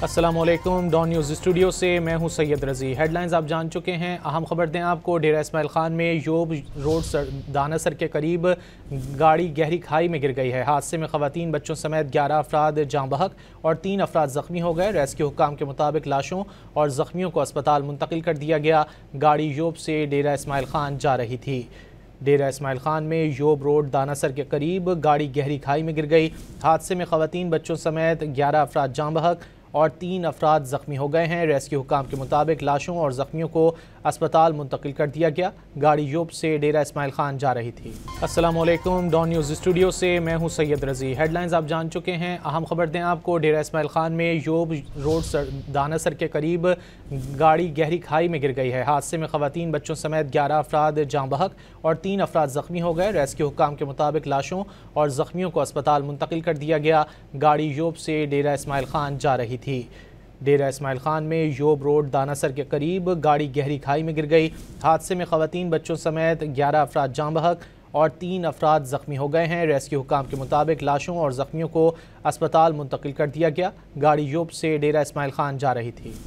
अस्सलामुअलैकुम। Don news studio से मैं हूं सैयद रज़ी। हेडलाइंस आप जान चुके हैं। अहम खबर दें आपको, डेरा इस्माइल खान में योब रोड दानासर के करीब गाड़ी गहरी खाई में गिर गई है। हादसे में ख़वातीन बच्चों समेत 11 अफराद जाँ बहक और 3 अफराद ज़ख्मी हो गए। रेस्क्यू हुक्काम के मुताबिक लाशों और ज़ख्मियों को अस्पताल मुंतकिल कर दिया गया। गाड़ी योब से डेरा इस्माइल खान जा रही थी। डेरा इस्माइल खान में योब रोड दानासर के करीब गाड़ी गहरी खाई में गिर गई। हादसे में ख़वातीन बच्चों समेत 11 अफराद जाँ बहक और 3 अफराद ज़ख्मी हो गए हैं। रेस्क्यू हुक्काम के मुताबिक लाशों और ज़ख्मियों को अस्पताल मुंतकिल कर दिया गया। गाड़ी योब से डेरा इस्माइल खान जा रही थी। अस्सलामुअलैकुम। डॉन न्यूज़ स्टूडियो से मैं हूं सैयद रज़ी। हेडलाइंस आप जान चुके हैं। अहम खबर दें आपको, डेरा इस्माइल खान में योब रोड दानासर के करीब गाड़ी गहरी खाई में गिर गई है। हादसे में ख़वातीन बच्चों समेत 11 अफराद जाँ बहक और 3 अफराद ज़ख्मी हो गए। रेस्क्यू हुक्काम के मुताबिक लाशों और ज़ख्मियों को अस्पताल मुंतकिल कर दिया गया। गाड़ी योब से डेरा इस्माइल खान जा रही थी। डेरा इस्माइल खान में योब रोड दानासर के करीब गाड़ी गहरी खाई में गिर गई। हादसे में ख़वातीन बच्चों समेत 11 अफराद जाँ बहक और 3 अफराद ज़ख्मी हो गए हैं। रेस्क्यू हुक्काम के मुताबिक लाशों और ज़ख्मियों को अस्पताल मुंतकिल कर दिया गया। गाड़ी योब से डेरा इस्माइल खान जा रही थी।